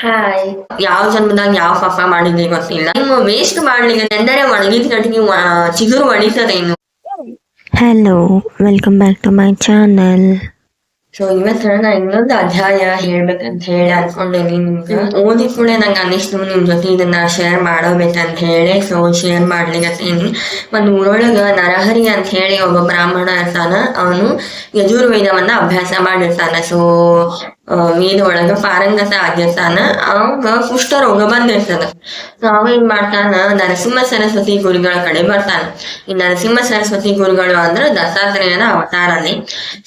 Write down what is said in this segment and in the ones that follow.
Hi. ಯಾವ ಜನ್ಮದಾಗ ಯಾವ ಪಾಪ ಮಾಡಿದ್ವಿ ಗೊತ್ತಿಲ್ಲ. ನೀವು ವೇಸ್ಟ್ ಮಾಡ್ಲಿಕ್ಕೆ ಎಂದರೆ ಒಣಗಿದ ಕಟ್ಟಿಗೆ ಚಿಗುರು ಒಡಿತದೇನು. Hello, welcome back to my channel. So ಇವತ್ತು ನಾ ಇನ್ನೊಂದು ಅಧ್ಯಾಯ ಹೇಳ್ಬೇಕಂತ ಹೇಳಿ ಅನ್ಕೊಂಡೇನಿ. ನಿಮ್ಗೆ ಓದಿ ಕೂಡ ನಂಗೆ ಅನ್ನಿಸ್ತು ನಿಮ್ ಜೊತೆ ಇದನ್ನ ಶೇರ್ ಮಾಡೋಬೇಕಂತ ಹೇಳಿ. ಸೊ ಶೇರ್ ಮಾಡ್ಲಿಕತ್ತೀನಿ. ಒಂದ್ ಊರೊಳಗ ನರಹರಿ ಅಂತ ಹೇಳಿ ಒಬ್ಬ ಬ್ರಾಹ್ಮಣ ಇರ್ತಾನ. ಅವನು ಯಜುರ್ವೇದವನ್ನ ಅಭ್ಯಾಸ ಮಾಡಿರ್ತಾನ. ಸೊ ವೇದ ಒಳಗ ಪಾರಂಗತ ಆಗಿರ್ತಾನ. ಅವಾಗ ಕುಷ್ಠರೋಗ ಬಂದಿರ್ತದ. ಸೊ ಅವ ಏನ್ ಮಾಡ್ತಾನ, ನರಸಿಂಹ ಸರಸ್ವತಿ ಗುರುಗಳ ಕಡೆ ಬರ್ತಾನ. ಈ ನರಸಿಂಹ ಸರಸ್ವತಿ ಗುರುಗಳು ಅಂದ್ರ ದತ್ತಾತ್ರೇಯನ ಅವತಾರನೇ.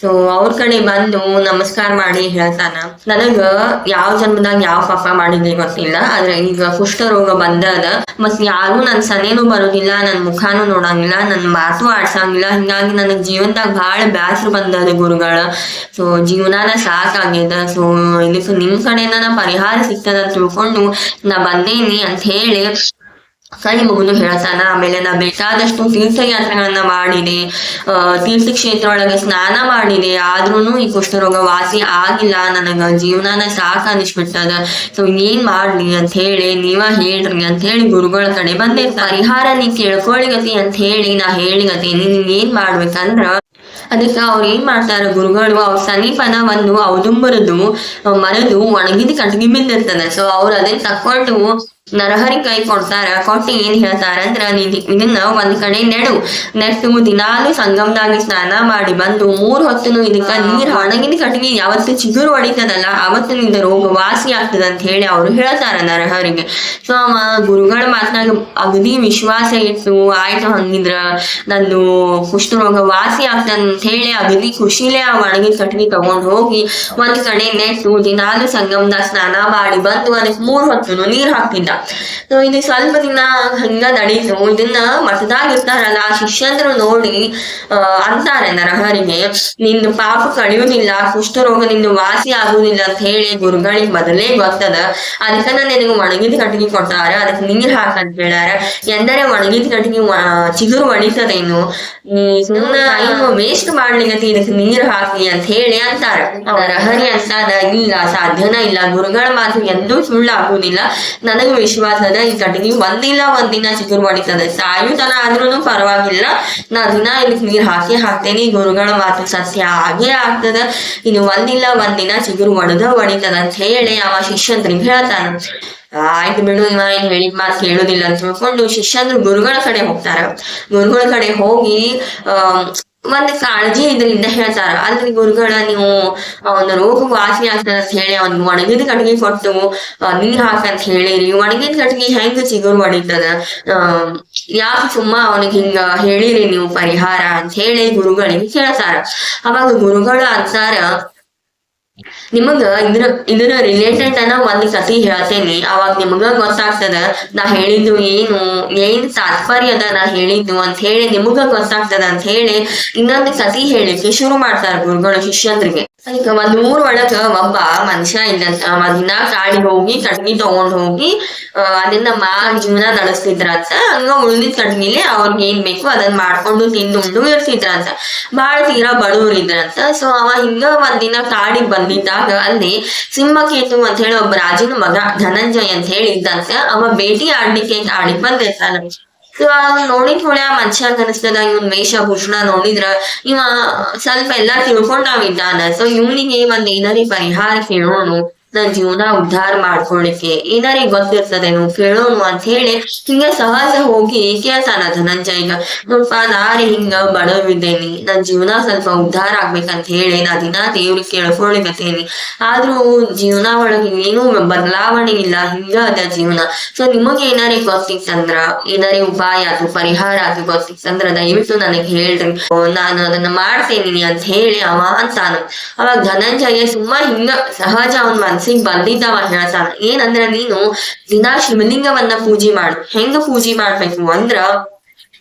ಸೊ ಅವ್ರ ಕಡೆ ಬಂದು ನಮಸ್ಕಾರ ಮಾಡಿ ಹೇಳ್ತಾನ, ನನಗ ಯಾವ ಜನ್ಮದಾಗ ಯಾವ ಪಾಪ ಮಾಡಿದ್ವಿ ಗೊತ್ತಿಲ್ಲ, ಆದ್ರೆ ಈಗ ಕುಷ್ಠರೋಗ ಬಂದದ. ಮತ್ ಯಾರು ನನ್ ಸನೇನು ಬರೋದಿಲ್ಲ, ನನ್ ಮುಖಾನು ನೋಡಂಗಿಲ್ಲ, ನನ್ ಮಾತು ಆಡ್ಸಂಗಿಲ್ಲ. ಹಿಂಗಾಗಿ ನನಗ್ ಜೀವನದಾಗ ಬಹಳ ಬ್ಯಾಸರು ಬಂದದ ಗುರುಗಳ. ಸೊ ಜೀವನಾನ ಸಾಕಾಗ್ಯದ. ಸೊ ಇದಕ್ಕೆ ನಿಮ್ ಕಡೆನ ಪರಿಹಾರ ಸಿಗ್ತದ ಅಂತ ತಿಳ್ಕೊಂಡು ನಾ ಬಂದೇನಿ ಅಂತ ಹೇಳಿ ಕೈ ಮುಗಿದು ಹೇಳ್ತಾನ. ಆಮೇಲೆ ನಾ ಬೇಕಾದಷ್ಟು ತೀರ್ಥಯಾತ್ರೆಗಳನ್ನ ಮಾಡಿದೆ, ತೀರ್ಥ ಕ್ಷೇತ್ರ ಒಳಗೆ ಸ್ನಾನ ಮಾಡಿದೆ, ಆದ್ರೂನು ಈ ಕುಷ್ಠರೋಗ ವಾಸಿ ಆಗಿಲ್ಲ. ನನಗ ಜೀವನಾನ ಸಾಕ ಅನಿಸ್ಬಿಟ್ಟದ. ಸೊ ಏನ್ ಮಾಡ್ಲಿ ಅಂತ ಹೇಳಿ ನೀವ ಹೇಳ್ರಿ ಅಂತ ಹೇಳಿ ಗುರುಗಳ ಕಡೆ ಬಂದಿರ್ತಾರ. ಪರಿಹಾರ ನೀ ಕೇಳ್ಕೊಳಿಗತಿ ಅಂತ ಹೇಳಿ ನಾ ಹೇಳಿಗತೀನಿ. ನೀವ್ ಏನ್ ಮಾಡ್ಬೇಕಂದ್ರ, ಅದಕ್ಕೆ ಅವ್ರು ಏನ್ ಮಾಡ್ತಾರ ಗುರುಗಳು, ಅವ್ರ ಸಮೀಪನ ಒಂದು ಔದುಂಬರದು ಮರದು ಒಣಗಿದ ಕಟ್ಗಿ ಬಿದ್ದಿರ್ತದ. ಸೊ ಅವ್ರು ಅದನ್ನ ತಕೊಂಡು ನರಹರಿ ಕೈ ಕೊಡ್ತಾರ. ಕೊಟ್ಟು ಏನ್ ಹೇಳ್ತಾರ ಅಂದ್ರ, ಇದನ್ನ ಒಂದ್ ಕಡೆ ನೆಟ್ಟು ದಿನಾಲು ಸಂಗಮದಾಗಿ ಸ್ನಾನ ಮಾಡಿ ಬಂದು 3 ಹೊತ್ತನು ಇದಕ್ಕ ನೀರ್ ಒಣಗಿದ ಕಟ್ಟಿಗೆ ಯಾವತ್ತು ಚಿಗುರು ಹೊಡಿತದಲ್ಲ ಅವತ್ತು ನಿಂದ ರೋಗ ವಾಸಿ ಆಗ್ತದ ಅಂತ ಹೇಳಿ ಅವ್ರು ಹೇಳ್ತಾರ ನರಹರಿಗೆ. ಸೊ ಅವ ಗುರುಗಳ ಮಾತನಾಗ ಅಗದಿ ವಿಶ್ವಾಸ ಇಟ್ಟು, ಆಯ್ತು ಹಂಗಿದ್ರ ನಂದು ಕುಷ್ಠರೋಗ ವಾಸಿ ಆಗ್ತದ ಅಂತ ಹೇಳಿ ಅಗದಿ ಖುಷಿಲೇ ಆ ಒಣಗಿದ ಕಟ್ಟಿಗೆ ತಗೊಂಡ್ ಹೋಗಿ ಒಂದ್ ಕಡೆ ನೆಟ್ಟು ದಿನಾಲು ಸಂಗಮದಾಗ ಸ್ನಾನ ಮಾಡಿ ಬಂದು ಅದಕ್ಕೆ 3 ಹೊತ್ತನು ನೀರ್ ಹಾಕ್ತಿದ್ದ. ಸೊ ಇದು ಸ್ವಲ್ಪ ದಿನ ಹಂಗ ನಡೀತು. ಇದನ್ನ ಮಠದಾಗ ಇರ್ತಾರಲ್ಲ ಶಿಷ್ಯಂದ್ರು ನೋಡಿ ಅಂತಾರೆ ನರಹರಿಗೆ, ನಿಂದು ಪಾಪ ಕಳಿಯುವುದಿಲ್ಲ, ಕುಷ್ಠರೋಗ ನಿಂದು ವಾಸಿ ಆಗುವುದಿಲ್ಲ ಅಂತ ಹೇಳಿ ಗುರುಗಳಿಗೆ ಮೊದಲೇ ಗೊತ್ತದ. ಅದಕ್ಕ ನಿನಗೆ ಒಣಗಿದ ಕಟ್ಟಿಗೆ ಕೊಟ್ಟಾರ, ಅದಕ್ಕೆ ನೀರ್ ಹಾಕಂತ ಹೇಳ್ಯಾರ. ಎಂದರೆ ಒಣಗಿದ ಕಟ್ಟಿಗೆ ಚಿಗುರು ಒಡಿತದೇನು, ಟೈಮ್ ವೇಸ್ಟ್ ಮಾಡ್ಲಿಕ್ಕೆ ಇದಕ್ಕೆ ನೀರ್ ಹಾಕಿ ಅಂತ ಹೇಳಿ ಅಂತಾರ. ನರಹರಿ ಅಂತಾನ, ಇಲ್ಲ ಸಾಧ್ಯನ ಇಲ್ಲ, ಗುರುಗಳ ಮಾತು ಎಂದೂ ಸುಳ್ಳು ಆಗುದಿಲ್ಲ, ನನಗೆ ವಿಶ್ವಾಸದ ಈ ಕಟ್ಟಿಗೆ ಒಂದಿನ ಚಿಗುರು ಹೊಡಿತದ, ಸಾಯುತನ ಆದ್ರೂ ಪರವಾಗಿಲ್ಲ, ನಾ ದಿನ ಇದಕ್ಕೆ ನೀರ್ ಹಾಕ್ತೇನೆ, ಗುರುಗಳ ಮಾತು ಸತ್ಯ ಆಗೇ ಆಗ್ತದ, ಇನ್ನು ಒಂದಿನ ಚಿಗುರು ಹೊಡಿತದ ಅಂತ ಹೇಳಿ ಅವ ಶಿಷ್ಯಂದ್ರಿಗೆ ಹೇಳ್ತಾನ. ಆಯ್ತು ಬಿಡು, ಇವ ಏನ್ ಹೇಳಿದ ಮಾತು ಕೇಳುದಿಲ್ಲ ಅಂತ ತಿಳ್ಕೊಂಡು ಶಿಷ್ಯಂದ್ರು ಗುರುಗಳ ಕಡೆ ಹೋಗ್ತಾರ. ಗುರುಗಳ ಕಡೆ ಹೋಗಿ ಒಂದ್ ಕಾಳಜಿ ಇದರಿಂದ ಹೇಳ್ತಾರ, ಅಲ್ರಿ ಗುರುಗಳ ನೀವು ಅವನ ರೋಗ ವಾಸಿ ಆಗ್ತದ ಅಂತ ಹೇಳಿ ಅವ್ನಿಗೆ ಒಣಗಿದ ಕಟ್ಟಿಗೆ ಕೊಟ್ಟು ನೀರ್ ಹಾಕಂತ ಹೇಳಿರಿ, ಒಣಗಿದ ಕಟ್ಟಿಗೆ ಹೆಂಗ ಚಿಗುರು ಹೊಡಿತದ, ಯಾಕೆ ಸುಮ್ಮ ಅವನಿಗೆ ಹಿಂಗ ಹೇಳಿರಿ ನೀವು ಪರಿಹಾರ ಅಂತ ಹೇಳಿ ಗುರುಗಳಿಗೆ ಕೇಳ್ತಾರ. ಅವಾಗ ಗುರುಗಳು ಅಂತಾರ, ನಿಮಗ ಇದರ ರಿಲೇಟೆಡ್ ಅನ್ನ ಒಂದ್ ಕತಿ ಹೇಳ್ತೇನಿ, ಅವಾಗ ನಿಮಗ ಗೊತ್ತಾಗ್ತದ ನಾ ಹೇಳಿದ್ದು ಏನ್ ತಾತ್ಪರ್ಯ ಅದ ನಾ ಹೇಳಿದ್ದು ಅಂತ ಹೇಳಿ ನಿಮಗ ಗೊತ್ತಾಗ್ತದ ಅಂತ ಹೇಳಿ ಇನ್ನೊಂದು ಕತಿ ಹೇಳಿಕ್ಕೆ ಶುರು ಮಾಡ್ತಾರ ಗುರುಗಳು ಶಿಷ್ಯಂದ್ರಿಗೆ. ಈಗ ಒಂದ್ ಊರ್ ಒಳಗ ಒಬ್ಬ ಮನುಷ್ಯ ಇದ್ದಂತ. ದಿನ ಕಾಡಿಗೆ ಹೋಗಿ ಕಟ್ಗಿ ತಗೊಂಡ್ ಹೋಗಿ ಅದನ್ನ ಜೀವನ ನಡೆಸ್ತಿದ್ರಂತ. ಹಂಗ ಉಳಿದಿದ್ ಕಟ್ಗಿಲೆ ಅವ್ರಿಗೆ ಏನ್ ಬೇಕು ಅದನ್ನ ಮಾಡ್ಕೊಂಡು ತಿಂದುಂಡು ಇರ್ತಿದ್ರಂತ. ಬಾಳ ತೀರಾ ಬಡವ್ರು ಇದ್ರಂತ. ಸೊ ಅವ ಹಿಂಗ ಒಂದಿನ ಕಾಡಿಗೆ ಬಂದಿದ್ದಾಗ ಅಲ್ಲಿ ಸಿಂಹಕೇತು ಅಂತ ಹೇಳಿ ಒಬ್ಬ ರಾಜನ ಮಗ ಧನಂಜಯ ಅಂತ ಹೇಳಿ ಇದ್ದಂತ. ಅವ ಭೇಟಿ ಆಡ್ಲಿಕ್ಕೆ ಕಾಡಿಗೆ ಬಂದಿರ್ತಾನ. ಸೊ ನೋಡಿದ ಕೂಡ ಆ ಮನುಷ್ಯಂಗ ಅನಿಸ್ತದ, ಇವನ್ ವೇಷಭೂಷಣ ನೋಡಿದ್ರ ಇವ ಸ್ವಲ್ಪ ಎಲ್ಲಾ ತಿಳ್ಕೊಂಡಾವಿದ್ದಾನ. ಸೊ ಇವನಿಗೆ ಒಂದ್ ಏನಾರಿ ಪರಿಹಾರ ಕೇಳೋಣ, ನನ್ ಜೀವನ ಉದ್ಧಾರ ಮಾಡ್ಕೊಳಿಕ್ಕೆ ಏನಾರಿ ಗೊತ್ತಿರ್ತದೇನು ಕೇಳೋಣ ಅಂತ ಹೇಳಿ ಹಿಂಗ ಸಹಜ ಹೋಗಿ ಕೇಳ್ತಾನ ಧನಂಜಯಗ. ನೋಡ್ಪ ನಾರೇ ಹಿಂಗ ಬಡವಿದ್ದೇನಿ, ನನ್ ಜೀವನ ಸ್ವಲ್ಪ ಉದ್ಧಾರ ಆಗ್ಬೇಕಂತ ಹೇಳಿ ನಾ ದಿನ ದೇವ್ರಿಗೆ ಕೇಳ್ಕೊಳಿಕತ್ತೇನಿ, ಆದ್ರೂ ಜೀವನ ಒಳಗೆ ಏನೂ ಬದಲಾವಣೆ ಇಲ್ಲ, ಹಿಂಗ ಅದ ಜೀವನ. ಸೊ ನಿಮಗ ಏನಾರಿ ಗೊತ್ತಿತ್ತಂದ್ರ, ಏನಾರಿ ಉಪಾಯ ಅದು ಪರಿಹಾರ ಅದು ಗೊತ್ತಿತ್ತಂದ್ರ ದಯವಿಟ್ಟು ನನಗೆ ಹೇಳ್ರಿ, ನಾನು ಅದನ್ನ ಮಾಡ್ತೇನಿ ಅಂತ ಹೇಳಿ ಅವ ಅಂತಾನ. ಅವಾಗ ಧನಂಜಯ ಸುಮ್ಮ ಹಿಂಗ ಸಹಜ ಅವನ್ ಮನ್ಸಿಗೆ ಬಂದಿದ್ದವ ಹೇಳ್ತಾನ, ಏನಂದ್ರ ನೀನು ದಿನಾ ಶಿವಲಿಂಗವನ್ನ ಪೂಜೆ ಮಾಡು. ಹೆಂಗ ಪೂಜೆ ಮಾಡ್ಬೇಕು ಅಂದ್ರ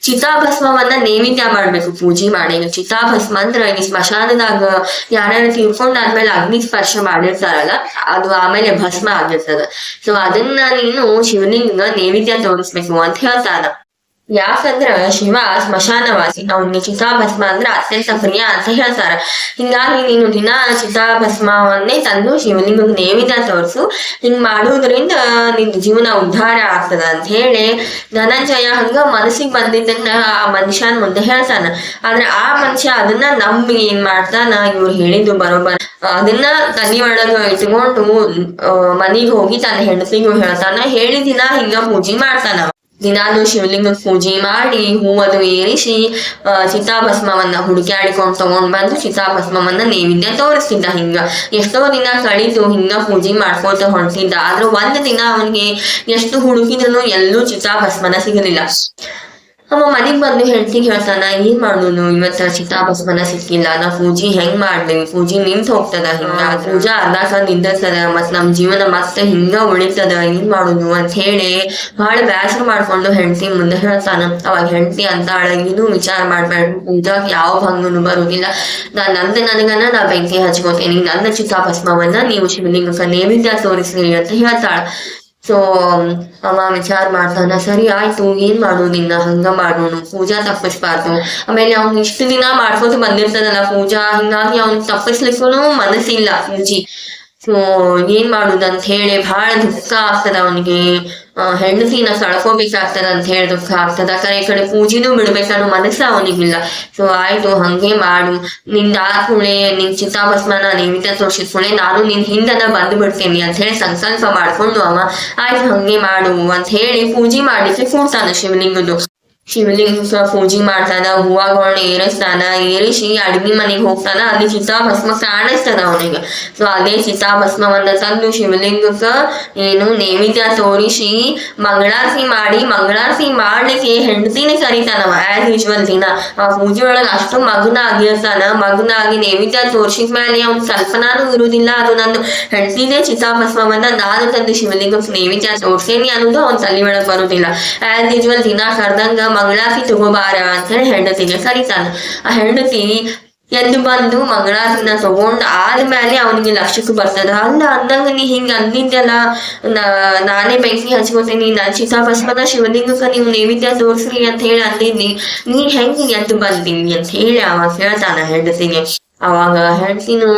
ಚಿತಾಭಸ್ಮವನ್ನ ನೈವೇದ್ಯ ಮಾಡ್ಬೇಕು ಪೂಜೆ ಮಾಡಿ. ಚಿತಾಭಸ್ಮ ಅಂದ್ರ ಈ ಸ್ಮಶಾನದಾಗ ಯಾರ್ಯಾರು ತೀರ್ಕೊಂಡಾದ್ಮೇಲೆ ಅಗ್ನಿ ಸ್ಪರ್ಶ ಮಾಡಿರ್ತಾರಲ್ಲ ಅದು ಆಮೇಲೆ ಭಸ್ಮ ಆಗಿರ್ತದ. ಸೊ ಅದನ್ನ ನೀನು ಶಿವಲಿಂಗ ನೈವೇದ್ಯ ತೋರಿಸ್ಬೇಕು ಅಂತ ಹೇಳ್ತಾನ. ಯಾಕಂದ್ರ ಶಿವ ಸ್ಮಶಾನವಾಸಿ, ಅವನಿಗೆ ಚಿತಾಭಸ್ಮ ಅಂದ್ರ ಅತ್ಯಂತ ಪ್ರಿಯ ಅಂತ ಹೇಳ್ತಾರ. ಹಿಂಗಾಗಿ ನೀನು ದಿನ ಚಿತಾಭಸ್ಮವನ್ನೇ ತಂದು ಶಿವಲಿಂಗಕ್ಕೆ ನೈವೇದ್ಯ ತೋರಿಸು. ಹಿಂಗ್ ಮಾಡುವುದರಿಂದ ನಿನ್ ಜೀವನ ಉದ್ಧಾರ ಆಗ್ತದ ಅಂತ ಹೇಳಿ ಧನಂಜಯ ಹಂಗ ಮನಸ್ಸಿಗೆ ಬಂದಿದ್ದನ್ನ ಆ ಮನುಷ್ಯನ್ ಮುಂದೆ ಹೇಳ್ತಾನ. ಆದ್ರೆ ಆ ಮನುಷ್ಯ ಅದನ್ನ ನಂಬಿ ಏನ್ ಮಾಡ್ತಾನ, ಇವ್ರು ಹೇಳಿದ್ದು ಬರೋಬ್ಬರ ಅದನ್ನ ತಲೆ ಒಳಗ ಇಟ್ಕೊಂಡು ಮನಿಗ್ ಹೋಗಿ ತನ್ನ ಹೆಂಡತಿಗೂ ಹೇಳ್ತಾನ. ಹೇಳಿ ದಿನ ಹಿಂಗ ಪೂಜೆ ಮಾಡ್ತಾನ. ದಿನಾಲು ಶಿವಲಿಂಗ ಪೂಜೆ ಮಾಡಿ ಹೂವದು ಏರಿಸಿ ಚಿತಾಭಸ್ಮವನ್ನ ಹುಡುಕ್ಯಾಡಿಕೊಂಡು ತಗೊಂಡ್ ಬಂದು ಚಿತಾಭಸ್ಮವನ್ನ ನೈವೇದ್ಯ ತೋರಿಸ್ತಿದ್ದ. ಹಿಂಗ ಎಷ್ಟೋ ದಿನ ಕಳಿತು ಹಿಂಗ ಪೂಜೆ ಮಾಡ್ಕೋತ ಹೊಂಟಿದ್ದ. ಆದ್ರೂ ಒಂದ್ ದಿನ ಅವನಿಗೆ ಎಷ್ಟು ಹುಡುಕಿದ್ರು ಎಲ್ಲೂ ಚಿತಾಭಸ್ಮನ ಸಿಗಲಿಲ್ಲ. ಅವ ಮನಿಗ್ ಬಂದು ಹೆಂಡತಿಗೆ ಹೇಳ್ತಾನ, ಏನ್ ಮಾಡುನು ಇವತ್ತ ಚಿತಾಭಸ್ಮನ ಸಿಕ್ಕಿಲ್ಲ, ನಾ ಪೂಜೆ ಹೆಂಗ್ ಮಾಡ್ಲಿ, ಪೂಜೆ ನಿಂತ ಹೋಗ್ತದ, ಹಿಂಗ ಪೂಜಾ ಅರ್ಧಾಕ ನಿಂದಿರ್ತದ, ಮತ್ ನಮ್ ಜೀವನ ಮತ್ತೆ ಹಿಂಗ ಉಳಿತದ, ಏನ್ ಮಾಡುನು ಅಂತ ಹೇಳಿ ಬಹಳ ಬ್ಯಾಸರ ಮಾಡ್ಕೊಂಡು ಹೆಂಡತಿ ಮುಂದೆ ಹೇಳ್ತಾನ. ಅವಾಗ ಹೆಂಡತಿ ಅಂತಾಳ, ಏನು ವಿಚಾರ ಮಾಡ್ಬೇಡ, ಪೂಜಾಕ್ ಯಾವ ಭಂಗನು ಬರುದಿಲ್ಲ, ನನಗನ ನಾ ಬೆಂಕಿ ಹಚ್ಕೋತೇನಿ, ನನ್ನ ಚಿತಾಭಸ್ಮವನ್ನ ನೀವು ಶಿವಲಿಂಗಕ್ಕ ನೈವೇದ್ಯ ತೋರಿಸ್ರಿ ಅಂತ ಹೇಳ್ತಾಳ. ಸೊ ಅವ ವಿಚಾರ ಮಾಡ್ತಾನ, ಸರಿ ಆಯ್ತು ಏನ್ ಮಾಡೋದಿನ್ನ ಹಂಗ ಮಾಡೋನು, ಪೂಜಾ ತಪ್ಪಿಸ್ಬಾರ್ದು. ಆಮೇಲೆ ಅವ್ನು ಇಷ್ಟು ದಿನ ಮಾಡ್ಕೋತ ಬಂದಿರ್ತದಲ್ಲ ಪೂಜಾ, ಹಿಂಗಾಗಿ ಅವ್ನ್ ತಪ್ಪಿಸ್ಲಿಕ್ಕೂ ಮನಸ್ಸಿಲ್ಲ ಪೂಜಿ. ಸೊ ಏನ್ ಮಾಡುದಂತ ಹೇಳಿ ಬಹಳ ದುಃಖ ಆಗ್ತದ ಅವನಿಗೆ. ಹೆಂಡತಿನ ಕಳ್ಕೋಬೇಕಾಗ್ತದ ಅಂತ ಹೇಳಿ ದುಃಖ ಆಗ್ತದ. ಈ ಕಡೆ ಪೂಜೆನೂ ಬಿಡ್ಬೇಕನ್ನೋ ಮನಸ್ಸ ಅವನಿಗಿಲ್ಲ. ಸೊ ಆಯ್ತು ಹಂಗೆ ಮಾಡು, ನಿಂದ ಆದ್ಕೂಳೆ ನಿನ್ ಚಿತಾಭಸ್ಮನ ನೈವೇದ್ಯ ತೋರ್ಸಿದ್ಕೂಳೆ ನಾನು ನಿನ್ ಹಿಂದನ ಬಂದು ಬಿಡ್ತೇನಿ ಅಂತ ಹೇಳಿ ಸಂಕಲ್ಪ ಮಾಡ್ಕೊಂಡು ಅವ ಆಯ್ತು ಹಂಗೆ ಮಾಡು ಅಂತ ಹೇಳಿ ಪೂಜೆ ಮಾಡ್ಲಿಕ್ಕೆ ಕೂಡ್ತಾನ ಶಿವಲಿಂಗದ್ದು. ಶಿವಲಿಂಗ ಪೂಜೆ ಮಾಡ್ತಾನ, ಹೂವಗಳನ್ನ ಏರಿಸ್ತಾನ, ಏರಿಸಿ ಅಡ್ಗಿ ಮನೆಗೆ ಹೋಗ್ತಾನ. ಅಲ್ಲಿ ಚಿತಾಭಸ್ಮ ಕಾಣಿಸ್ತದ ಅವನಿಗೆ. ಸೊ ಅದೇ ಚಿತಾಭಸ್ಮವನ್ನ ತಂದು ಶಿವಲಿಂಗಕ್ಕ ಏನು ನೈವೇದ್ಯ ತೋರಿಸಿ ಮಂಗಳಾರತಿ ಮಾಡ್ಲಿಕ್ಕೆ ಹೆಂಡತಿನೇ ಕರಿತಾನವ. ಆಸ್ ಯೂಶುವಲ್ ದಿನ ಆ ಪೂಜೆ ಒಳಗ ಅಷ್ಟು ಮಗ್ನ ಆಗಿರ್ತಾನ. ಮಗ್ನ ಆಗಿ ನೈವೇದ್ಯ ತೋರ್ಸಿದ್ಮೇಲೆ ಅವ್ನ ಕಲ್ಪನಾನು ಇರುವುದಿಲ್ಲ, ಅದು ನನ್ನ ಹೆಂಡತಿನೇ ಚಿತಾಭಸ್ಮವನ್ನ ನಾನು ತಂದು ಶಿವಲಿಂಗಕ್ಕೆ ನೈವೇದ್ಯ ತೋರ್ಸೇನಿ ಅನ್ನೋದು ಅವ್ನ ತಲೆ ಒಳಗ್ ಬರುದಿಲ್ಲ. ಆಸ್ ಯೂಶುವಲ್ ದಿನ ಕರ್ದಂಗ ಮಂಗಳಾರತಿ ತಗೋಬಾರ ಅಂತ ಹೇಳಿ ಹೆಂಡತಿಗೆ ಕರಿತಾನ. ಆ ಹೆಂಡತಿ ಎದ್ದು ಬಂದು ಮಂಗಳಾರತಿನ ತಗೊಂಡ್ ಆದ್ಮೇಲೆ ಅವನಿಗೆ ಲಕ್ಷ್ಯಕ್ಕೆ ಬರ್ತದ, ಅಲ್ಲ ಅಂದಂಗ ನೀ ಹಿಂಗ ಅಂದಿದ್ದಲ್ಲ, ನಾನೇ ಬೆಂಕಿ ಹಚ್ಕೋತೀನಿ, ನಾನ್ ಚಿತಾಭಸ್ಮನ ಶಿವಲಿಂಗಕ್ಕ ನೀವು ನೈವೇದ್ಯ ತೋರ್ಸ್ರಿ ಅಂತ ಹೇಳಿ ಅಂದಿದ್ದಿ, ನೀ ಹೆಂಗ್ ಎದ್ದು ಬಂದೀನಿ ಅಂತ ಹೇಳಿ ಅವ ಕೇಳ್ತಾನ ಹೆಂಡತಿಗೆ. ಅವಾಗ ಹೆಂಡತಿನು,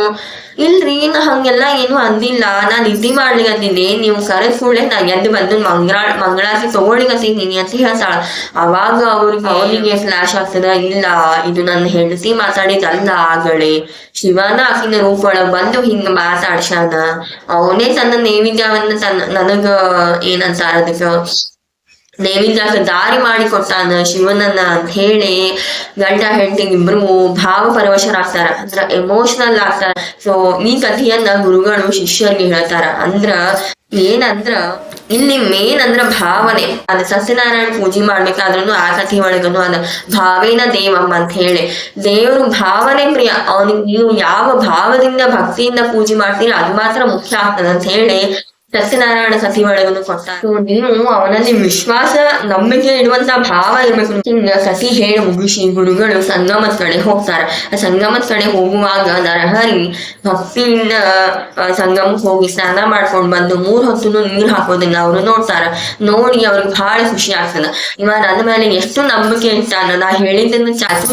ಇಲ್ರಿ ನಾ ಹಂಗೆಲ್ಲ ಏನು ಅಂದಿಲ್ಲ, ನಾನ್ ನಿದ್ದೆ ಮಾಡ್ಲಿಕತ್ತಿದ್ದೆ, ನೀವು ಕರೆದ್ ಕೂಡಲೇ ನಾ ಎದ್ದು ಬಂದು ಮಂಗಳಾರತಿ ತಗೊಳ್ಳಿಕತ್ತೀನಿ ಅಂತ ಹೇಳ್ತಾಳ. ಅವಾಗ ಅವನಿಗೆ ಫ್ಲಾಶ್ ಆಗ್ತದ, ಇಲ್ಲ ಇದು ನನ್ನ ಹೆಂಡತಿ ಮಾತಾಡಿದಲ್ಲ, ಆಗಳೆ ಶಿವನ ಆಕಿನ ರೂಪ ಒಳಗ್ ಬಂದು ಹಿಂಗ ಮಾತಾಡ್ಸಾನ, ಅವನೇ ತನ್ನ ನೈವೇದ್ಯವನ್ನ ನನಗ ಏನಂತಾರ ಅದಕ್ಕ ನೈವೇದ್ಯಕ್ಕೆ ದಾರಿ ಮಾಡಿ ಕೊಟ್ಟಾನ ಶಿವನನ್ನ ಅಂತ ಹೇಳಿ ಗಂಡ ಹೆಂಡತಿಗೆ ಇಬ್ರು ಭಾವ ಪರವಶರಾಗ್ತಾರ, ಅಂದ್ರ ಎಮೋಷನಲ್ ಆಗ್ತಾರ. ಸೊ ಈ ಕಥೆಯನ್ನ ಗುರುಗಳು ಶಿಷ್ಯರಿಗೆ ಹೇಳ್ತಾರ. ಏನಂದ್ರ ಇಲ್ಲಿ ಮೇನ್ ಅಂದ್ರ ಭಾವನೆ. ಅದ ಸತ್ಯನಾರಾಯಣ ಪೂಜೆ ಮಾಡ್ಬೇಕಾದ್ರೂ ಆ ಕಥೆ ಒಳಗನು ಅದ ಭಾವೇನ ದೇವಮ್ಮ ಅಂತ ಹೇಳಿ, ದೇವರು ಭಾವನೆ ಪ್ರಿಯ, ಅವನಿಗೆ ನೀವು ಯಾವ ಭಾವದಿಂದ ಭಕ್ತಿಯಿಂದ ಪೂಜೆ ಮಾಡ್ತೀರಿ ಅದು ಮಾತ್ರ ಮುಖ್ಯ ಆಗ್ತದ ಅಂತ ಹೇಳಿ ಸತ್ಯನಾರಾಯಣ ಕಥೆ ಒಳಗನು ಕೊಡ್ತಾರೆ. ನೀವು ಅವನಲ್ಲಿ ವಿಶ್ವಾಸ ನಂಬಿಕೆ ಇಡುವಂತ ಭಾವ ಇರ್ಬೇಕು. ಹಿಂಗ ಕಥೆ ಹೇಳಿ ಮುಗಿಸಿ ಗುರುಗಳು ಸಂಗಮದ ಕಡೆ ಹೋಗ್ತಾರ. ಆ ಸಂಗಮದ ಕಡೆ ಹೋಗುವಾಗ ನರಹರಿ ಭಕ್ತಿಯಿಂದ ಸಂಗಮಕ್ಕೆ ಹೋಗಿ ಸ್ನಾನ ಮಾಡ್ಕೊಂಡ್ ಬಂದು 3 ಹೊತ್ತು ನೀರ್ ಹಾಕೋದನ್ನ ಅವ್ರು ನೋಡ್ತಾರ. ನೋಡಿ ಅವ್ರಿಗೆ ಬಹಳ ಖುಷಿ ಆಗ್ತದ. ಇವ ನನ್ನ ಮೇಲೆ ಎಷ್ಟು ನಂಬಿಕೆ ಇಟ್ಟಾನ, ನಾ ಹೇಳಿದ್ದನ್ನು ಚಾಚು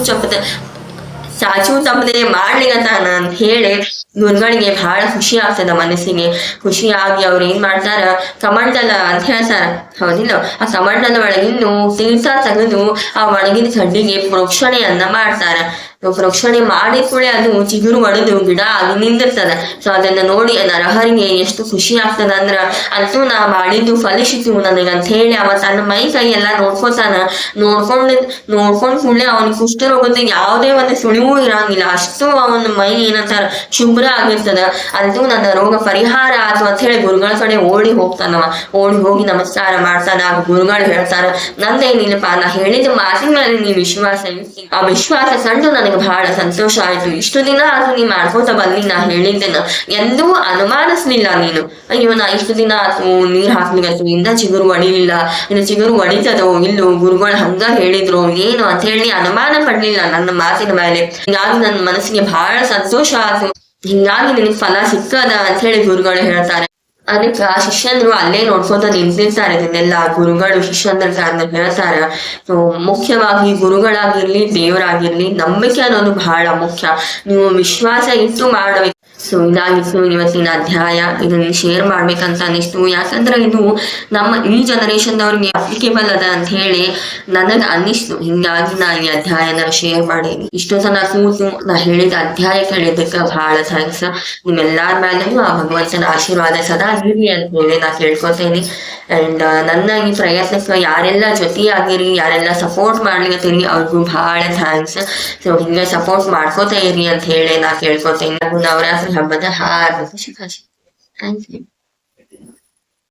ತಪ್ಪದೆ ಮಾಡ್ಲಿಗತ್ತಾನ ಅಂತ ಹೇಳಿ ಗುರುಗಳಿಗೆ ಬಹಳ ಖುಷಿ ಆಗ್ತದ. ಮನಸ್ಸಿಗೆ ಖುಷಿ ಆಗಿ ಅವ್ರು ಏನ್ ಮಾಡ್ತಾರ, ಕಮಂಡಲ ಅಂತ ಹೇಳ್ತಾರ, ಹೌದಿಲ್ಲ? ಆ ಕಮಂಡಲ ಒಳಗಿನ್ನು ತೀರ್ಥ ತೆಗೆದು ಆ ಒಣಗಿದ ಕಡ್ಡಿಗೆ ಪ್ರೋಕ್ಷಣೆಯನ್ನ ಮಾಡ್ತಾರ. ಪ್ರೋಕ್ಷಣೆ ಮಾಡಿದ ಕೂಡಲೇ ಅದು ಚಿಗುರು ಒಡೆದು ಗಿಡ ಆಗಿ ನಿಂದಿರ್ತದ. ಸೊ ಅದನ್ನ ನೋಡಿ ನರಹರಿಗೆ ಎಷ್ಟು ಖುಷಿ ಆಗ್ತದ ಅಂದ್ರ, ಅಂತೂ ನಾ ಮಾಡಿದ್ದು ಫಲಿಸಿತು ನನಗಂತ ಹೇಳಿ ಅವ ತನ್ನ ಮೈ ಕೈ ಎಲ್ಲಾ ನೋಡ್ಕೋತಾನ. ನೋಡ್ಕೊಂಡ್ ಕೂಡಲೇ ಅವನಿಗೆ ಕುಷ್ಠರೋಗದ ಯಾವುದೇ ಒಂದು ಸುಳಿವೂ ಇರಂಗಿಲ್ಲ. ಅಷ್ಟು ಅವನ ಮೈ ಏನಂತಾರ ಶುಭ್ರ ಆಗಿರ್ತದ. ಅಂತೂ ನನ್ನ ರೋಗ ಪರಿಹಾರ ಆತು ಅಂತ ಹೇಳಿ ಗುರುಗಳ ಕಡೆ ಓಡಿ ಹೋಗ್ತಾನವ. ಓಡಿ ಹೋಗಿ ನಮಸ್ಕಾರ ಮಾಡ್ತಾನ. ಗುರುಗಳು ಹೇಳ್ತಾರ, ನಂದೇನಿಲ್ಲಪ್ಪ, ನಾ ಹೇಳಿದ ಮಾತಿನ ಮೇಲೆ ನೀ ವಿಶ್ವಾಸ ಇರ್ತಿ, ಆ ವಿಶ್ವಾಸ ಕಂಡು ನನಗೆ ಬಹಳ ಸಂತೋಷ ಆಯ್ತು. ಇಷ್ಟು ದಿನ ಆದ್ರೂ ನೀ ಮಾಡ್ಕೋತ ಬಂದಿ, ನಾ ಹೇಳಿದ್ದೇನ ಎಂದೂ ಅನುಮಾನಿಸ್ಲಿಲ್ಲ ನೀನು. ಅಯ್ಯೋ ನಾ ಇಷ್ಟು ದಿನ ಆತು ನೀರ್ ಹಾಕ್ಲಿಗತ್ತು, ಇನ್ನ ಚಿಗುರು ಒಡಿಲಿಲ್ಲ, ಇನ್ನು ಚಿಗುರು ಒಡಿತದೋ ಇಲ್ಲೋ, ಗುರುಗಳು ಹಂಗ ಹೇಳಿದ್ರು ಏನು ಅಂತ ಹೇಳಿ ಅನುಮಾನ ಪಡ್ಲಿಲ್ಲ ನನ್ನ ಮಾತಿನ ಮೇಲೆ. ಹಿಂಗಾಗಿ ನನ್ನ ಮನಸ್ಸಿಗೆ ಬಹಳ ಸಂತೋಷ ಆಯ್ತು, ಹಿಂಗಾಗಿ ನಿನಗೆ ಫಲ ಸಿಕ್ಕದ ಅಂತ ಹೇಳಿ ಗುರುಗಳು ಹೇಳ್ತಾರೆ. ಅದಕ್ಕೆ ಆ ಶಿಷ್ಯಂದ್ರು ಅಲ್ಲೇ ನೋಡ್ಕೊಂತ ನಿಂತಿರ್ತಾರೆ ಇದನ್ನೆಲ್ಲ ಗುರುಗಳು ಶಿಷ್ಯಂದ್ರ ಕಾರಣ ಹೇಳ್ತಾರೆ. ಸೊ ಮುಖ್ಯವಾಗಿ ಗುರುಗಳಾಗಿರ್ಲಿ ದೇವರಾಗಿರ್ಲಿ ನಂಬಿಕೆ ಅನ್ನೋದು ಬಹಳ ಮುಖ್ಯ. ನೀವು ವಿಶ್ವಾಸ ಇಟ್ಟು ಮಾಡಬೇಕು. ಸೊ ಇದಾಗಿತ್ತು ಇವತ್ತಿನ ಅಧ್ಯಾಯ. ಇದನ್ನ ಶೇರ್ ಮಾಡ್ಬೇಕಂತ ಅನಿಸ್ತು, ಯಾಕಂದ್ರೆ ಇದು ನಮ್ಮ ಈ ಜನರೇಷನ್ದವ್ರಿಗೆ ಅಪ್ಲಿಕೇಬಲ್ ಅದ ಅಂತ ಹೇಳಿ ನನಗೆ ಅನ್ನಿಸ್ತು. ಹಿಂಗಾಗಿ ನಾ ಈ ಅಧ್ಯಾಯನ ಶೇರ್ ಮಾಡೀನಿ. ಇಷ್ಟು ತನಕ ಕೂತು ನಾ ಹೇಳಿದ ಅಧ್ಯಾಯ ಕೇಳಿದ್ದಕ್ಕೆ ಬಹಳ ಥ್ಯಾಂಕ್ಸ್. ನಿಮ್ಮೆಲ್ಲಾರ ಮೇಲೆಯೂ ಆ ಭಗವಂತನ ಆಶೀರ್ವಾದ ಸದಾ ಇರಲಿ ಅಂತ ಹೇಳಿ ನಾ ಕೇಳ್ಕೊತೀನಿ. ಅಂಡ್ ನನ್ನ ಈ ಪ್ರಯತ್ನಕ್ಕೆ ಯಾರೆಲ್ಲ ಜೊತೆಯಾಗಿರಿ, ಯಾರೆಲ್ಲ ಸಪೋರ್ಟ್ ಮಾಡ್ಲಿಕತ್ತೀರಿ ಅವ್ರಿಗೂ ಬಹಳ ಥ್ಯಾಂಕ್ಸ್. ಸೊ ಹಿಂಗೆ ಸಪೋರ್ಟ್ ಮಾಡ್ಕೋತಾ ಇರಿ ಅಂತ ಹೇಳಿ ನಾ ಕೇಳ್ಕೊತೀನಿ. ನವರಾತ್ರಿ ಹಬ್ಬದ ಹಾರ್ದಿಕ ಶುಭಾಶಯ. Thank you.